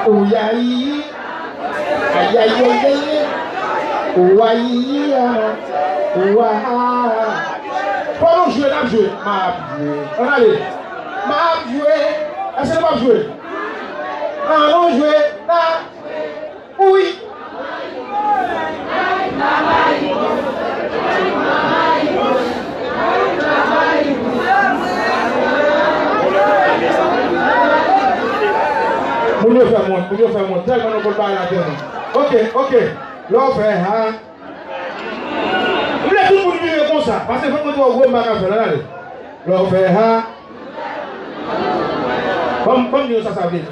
Ouyaï, aïe aïe aïe, ouaï, ouah. Pendant jouer, on a joué. On a allé. M'a joué. Est-ce que tu vas jouer? On joué. Oui. Vous le faites moi. Tellement nous ne pouvons pas aller à terre. Ok. L'on fait, hein. Vous voulez tout le monde vivre comme ça. Parce que vous ne pouvez pas faire. L'on fait, hein. Comme nous, ça veut dire.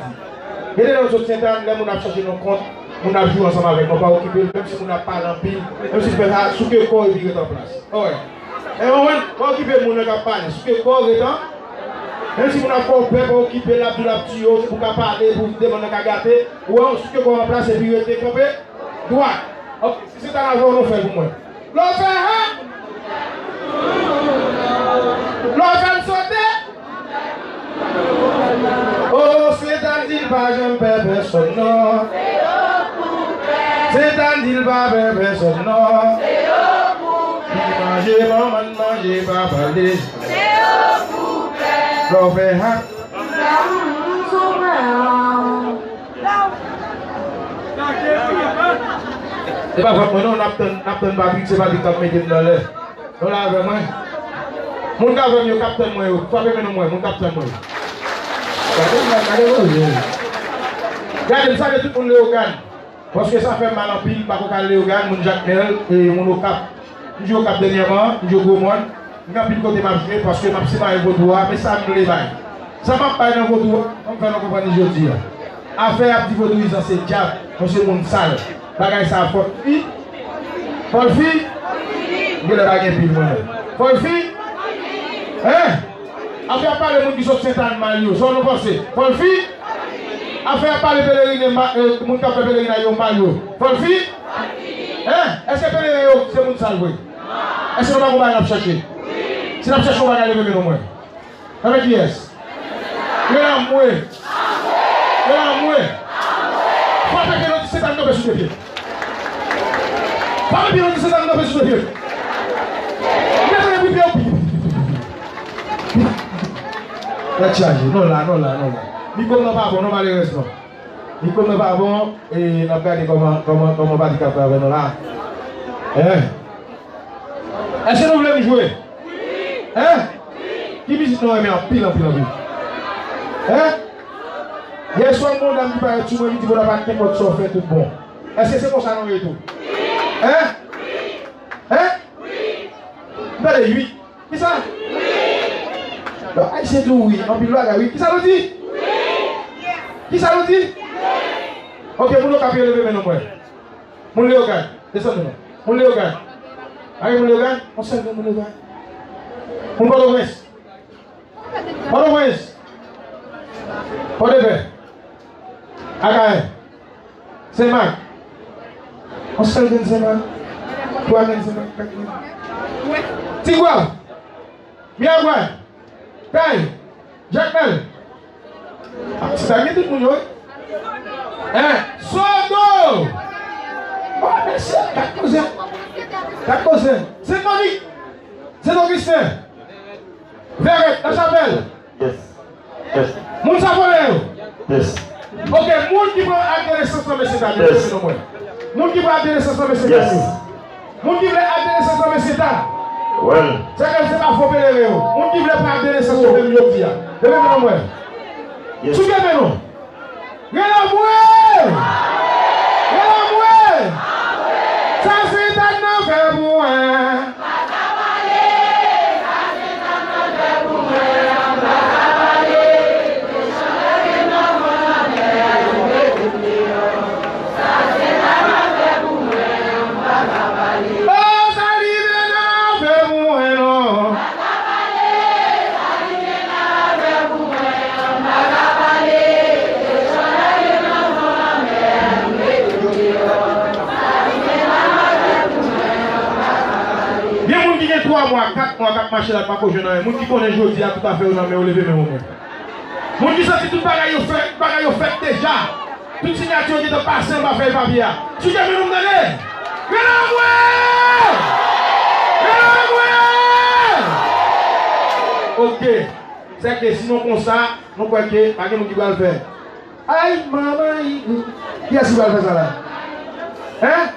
Et là, nous sommes là, nous avons cherché nos comptes, nous avons joué ensemble avec nous, pas occupé, même si nous n'avons pas rempli, même si nous avons sous que corps est en place. Ouais. Et on va occuper mon campagne, sous que corps est en. Même si nous n'avons pas peur, on va occuper la petite pour parler, pour demander à gâter, ou on sous que corps en place et puis rester campé, droit. Si c'est un argent, on fait pour moi. L'on fait, hein? L'on fait sauter. Oh, c'est un deal, pas j'aime pas personne, non. C'est un deal, pas personne, non. Manger, manger, pas parler. L'on fait, hein? C'est pas vraiment, non, on a pas c'est pas du cap mettre dans l'air. On l'a avec moi. Mon gars veut mieux capteur moi, toi avec moi, mon capteur moi. Regardez ça que tout le monde est au GAN. Parce que ça fait mal en pile, parce qu'on est au GAN, mon Jacques Nel et mon Cap. Je joue au Cap dernièrement, je joue au Gros Monde. Je suis côté ma jouer parce que je suis pas vos droits, mais ça me les baille. Ça m'a pas dans vos droits, on fait nos compagnies aujourd'hui. Affaire à petit vaudouisant, c'est diable, monsieur mon sale. Bagay ça, faut fille. Faut fille. Je le baguette pile moi. Faut fille. Hein? Affaire pas les gens qui sont Saint-Anne-Malio, ça nous pense. Faut fille. Affaire pas les pèlerins, mon qui fait pèlerin à Malio. Faut fille. Hein? Est-ce que pèlerin c'est mon sale oui? Est-ce que nous va chercher? Si nous cherchons, on va aller lever nos mains. Avec qui est-ce? L'amour. Pas que nous c'est dans nos sous les pieds. Pas que nous c'est dans nos sous les pieds. La charge, non là. Ni comme nous pas bon, non malheureusement. Ni comme nous pas bon et nous regardons comment va dire avec nous là. Est-ce que nous voulons jouer? Hein? Qui musique nous aime en pile. Hein? Hier soir, mon ami qui paraît tout le monde dit qu'on n'a pas de temps pour faire tout bon. Est-ce que c'est comme ça nous et tout? Hein? Oui. Vous avez 8. Qui ça? Oui. Donc, c'est tout oui. En pile, oui. Qui ça nous dit? Oui. Qui ça nous dit? Oui. Ok, vous n'avez pas pu lever maintenant, moi. Mon Léogan, descendez nous. Mon Léogan. Allez, mon Léogan. On s'en va, mon Léogan. Mon Port-au-Prince. Port-de-Paix. Agaï. C'est Marc. On se fait c'est Marc. Toi, c'est Marc. Tigua. Miagua. Kai. Jacques Mel. C'est à qui tout le monde? Sodo. Oh, merci. T'as causé. C'est Monique. C'est Augustin. Verrette, la chapelle. Yes. Moun Savoleo. Yes. Ok, moun qui va adhérer sans son message. Yes. Moun qui va adhérer sans son message. Yes. Moun qui va adhérer sans son message. Well. C'est que c'est pas faux pèlerin. Moun qui va pas adhérer sans son message. Levez-moi moi. Yes. Soulevez-nous. Regardez-moi. Ça c'est un enfer pour moi. mois, 4 marcher là, pas que je n'ai. Moun qui connaît aujourd'hui, tout à fait, on a mis au lever, mais on est. Moun qui sent tout bagaille au fait déjà. Toute signature qui est passée, on va faire papier. Tu t'es venu nous donner? Ok. C'est que sinon, comme ça, nous croyons que pas de monde qui va le faire. Aïe, maman, qui est-ce qui va faire ça là? Hein?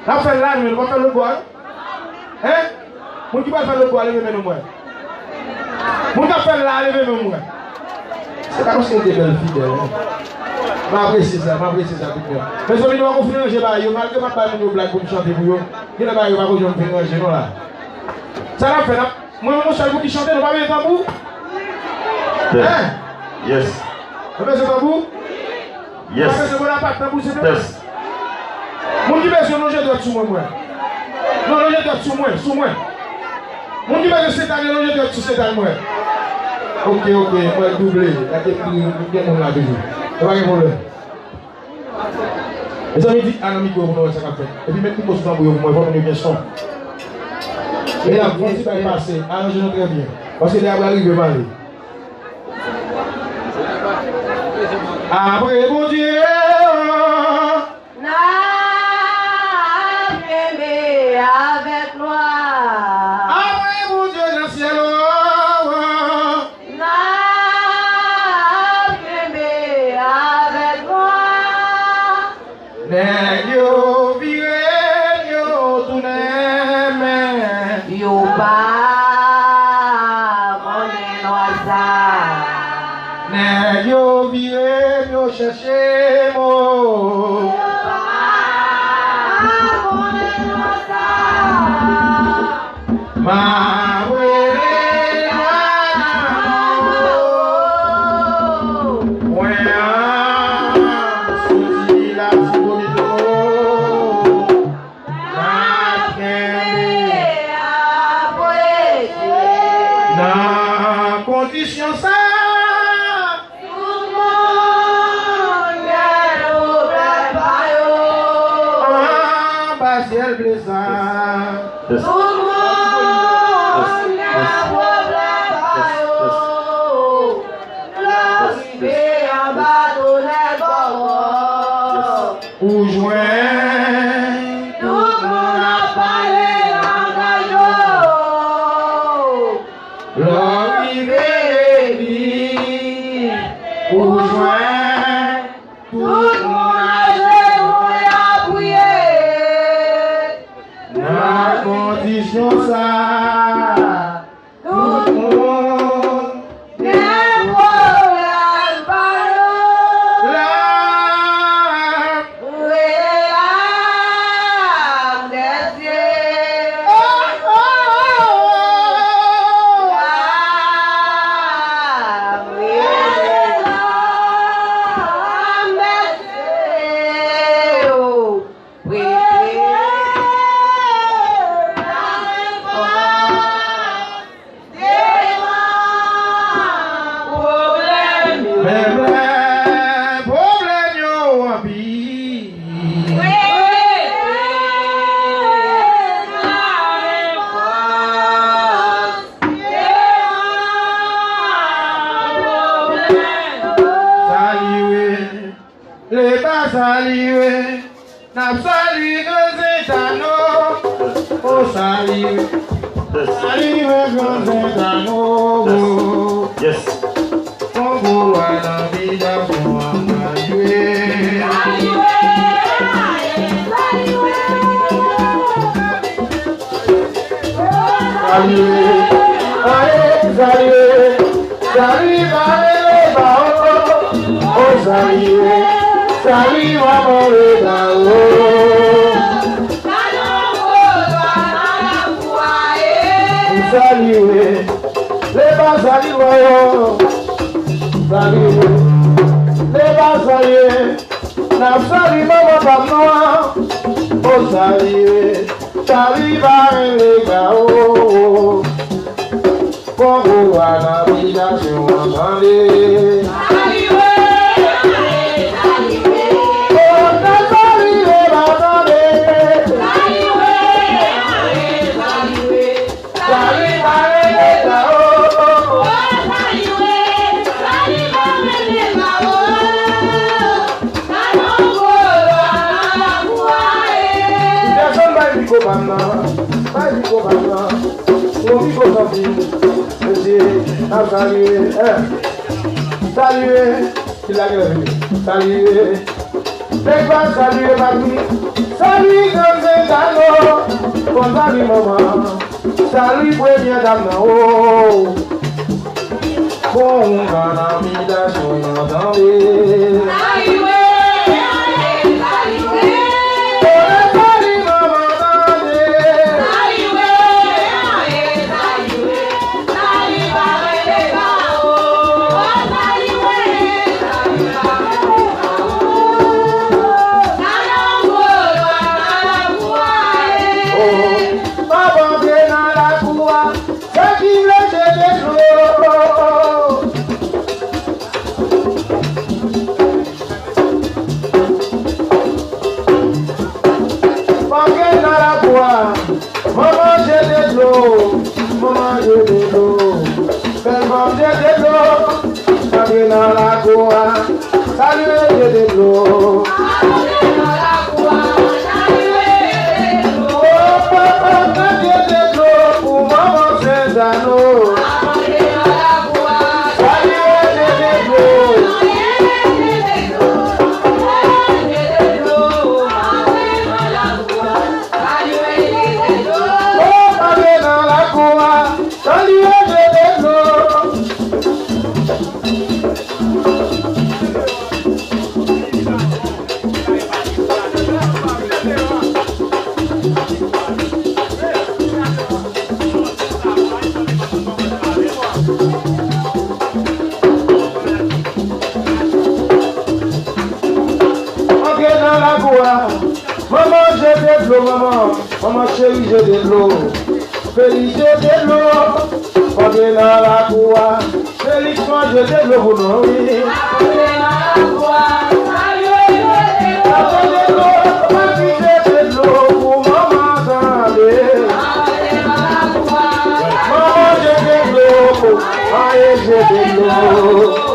On fait là, on va faire le bois. Hein? Mon qui va faire le bois, levez nous moi. Mon qui va faire là, levez nous moi. C'est pas parce que c'est des belles filles. M'apprécie ça tout le monde. Mais si on va finir ranger, malgré ma part de blague pour chanter pour vous, il y a des gens qui vont finir ranger, non là. Ça va faire. Moi, mon cher, vous qui chantez, vous n'avez pas de tambour? Hein? Yes. Vous avez besoin de tambour? Yes. Vous avez besoin de tambour, c'est Yes. Mon qui besoin de loger de sous moi. Non, loger de sous moi. Mon qui besoin de cette année, loger de sous cette année. Ok, moi doublé. Il y a des gens là toujours. Il n'y a pas de problème. Les amis disent, ah non, micro, vous n'avez pas fait. Et puis, mettez-moi sur le tambour, moi, il faut qu'on ait bien son. Et là, quand il va passer, arrangez-nous très bien. Parce que là, il va arriver mal. Après, bon Dieu, avec moi. après, bon Dieu, dans le ciel, avec moi. yo viré, yo tourné, Yo pas mon noisette. yo viré, yo cherché, mo. Ma condition ça, Basiel Blessant. Yes. Ou joint, tout le monde a parlé en gaillot. l'arrivée, ou joint, Tout le monde a joué à prier. la condition ça, tout le monde. Des problèmes par La l'âme des cieux. problème yo en vie. Saluer, les bas saluer, n'a salué nos étanos. Oh saluer, saluer nos étanos. Yes. Congo à la vie d'amour à saluer. Saluer, saluer, saluer, oh saluer, saluer, maman le dao. Saluer, les bas saluer, saluer, les bas saluer, n'a salué maman pas noir, oh saluer, saluer les gars. Congo à la vida se va a salir. saluer, saluer, il a gagné, saluer, c'est pas saluer mamie, saluer comme c'est d'anneau, bon salut maman, salut première dame non, bon canamida son entendez. Maman chérie, j'ai de l'eau. Félix, j'ai de l'eau. On est dans la cour. Félix, moi, j'ai de l'eau pour nous. Oui. On est dans la cour. J'ai de l'eau. Papi, j'ai de l'eau pour maman attendez. Maman, j'ai de l'eau. Aïe, j'ai de l'eau.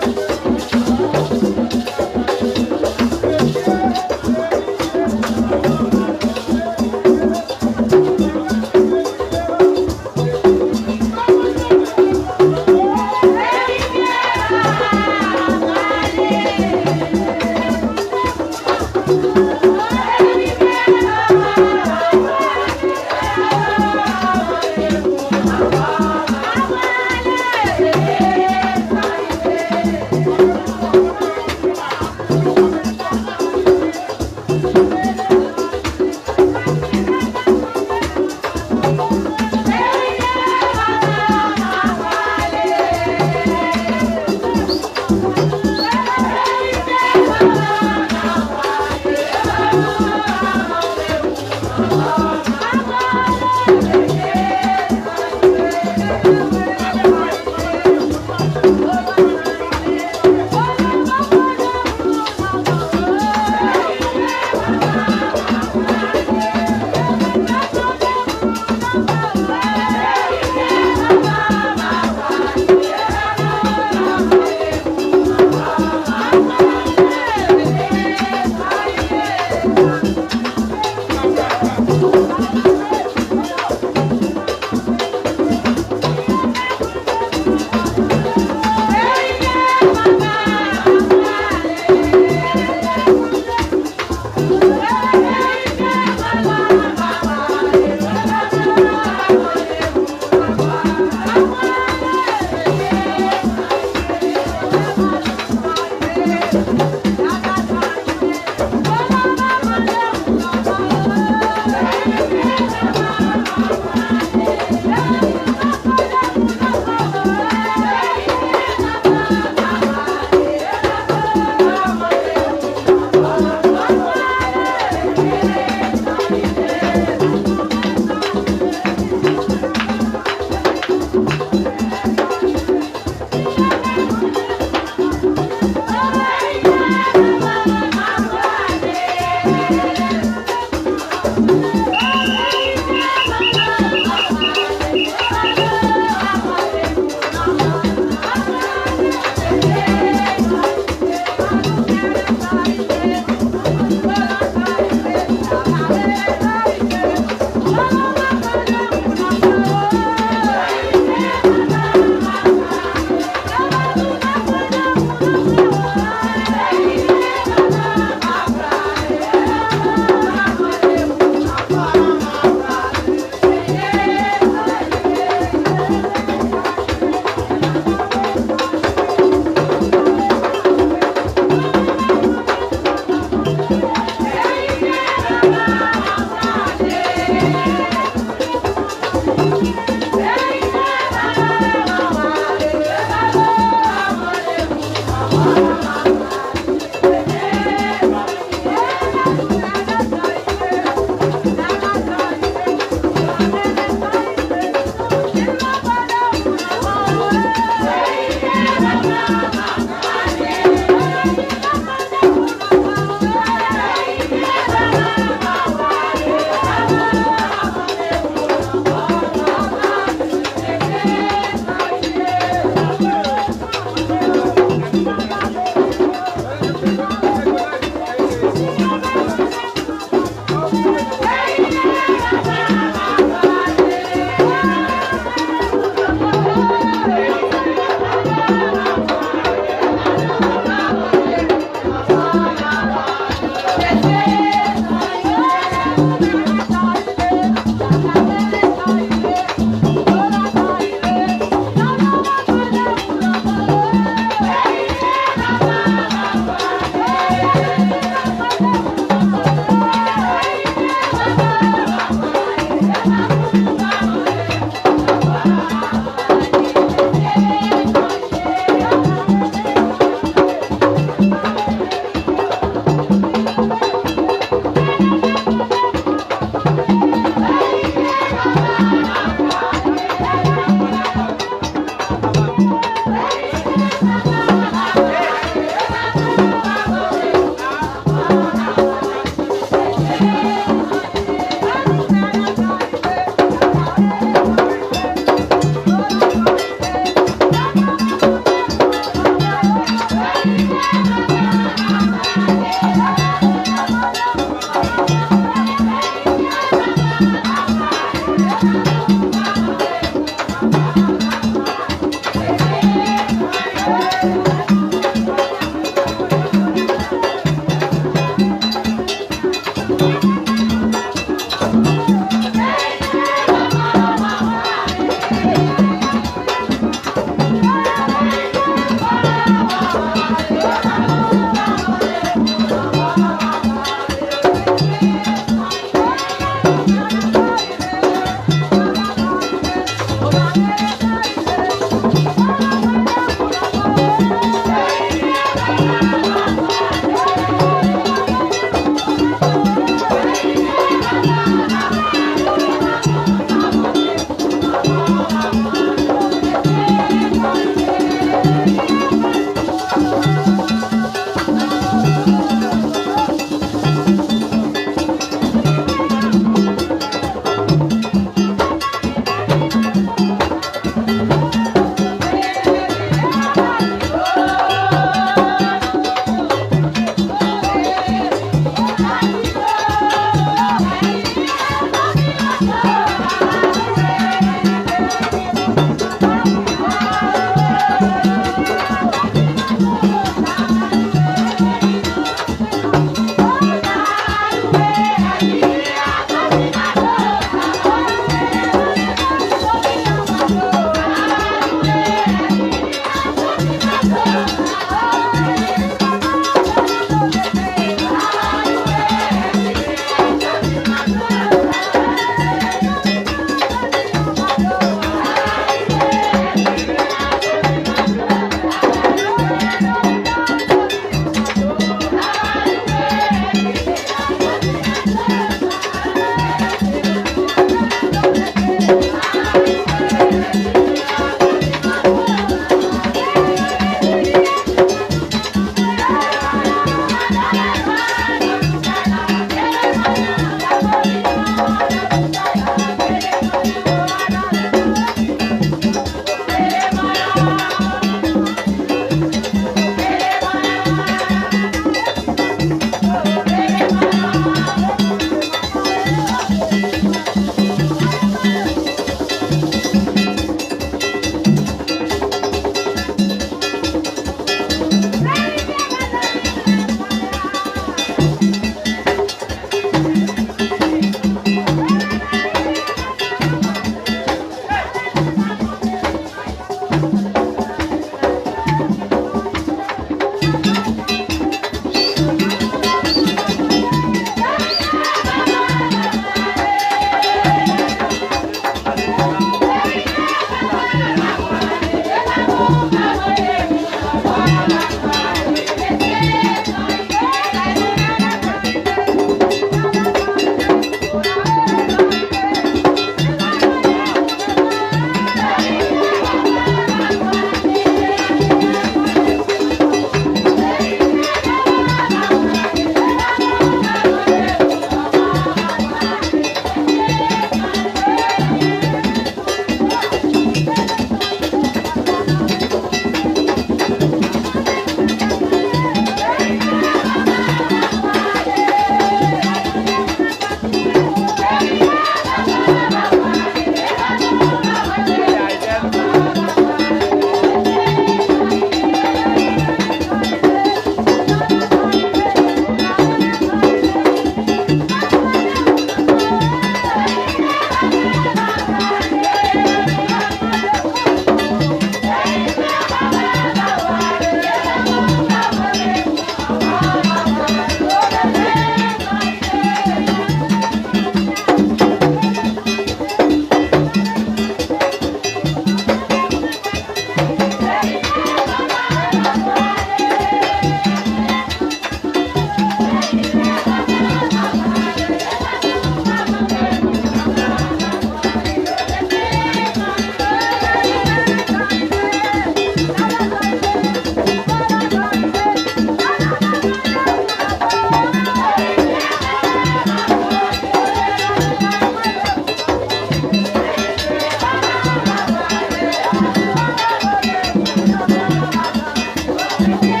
Hey!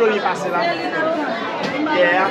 Colonie passé là. Hier.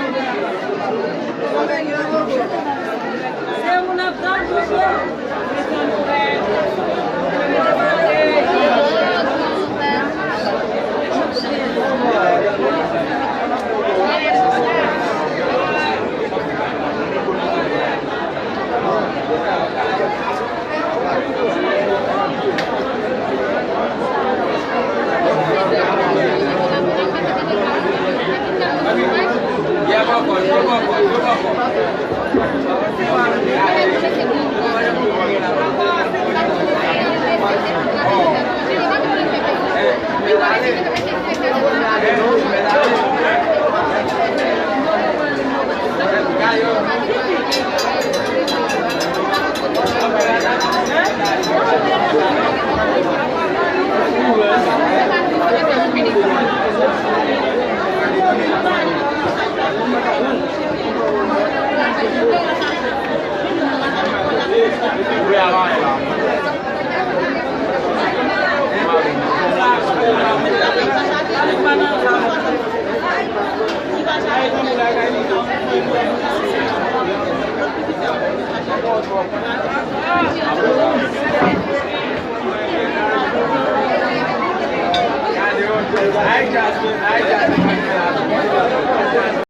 Hi, Jasmine.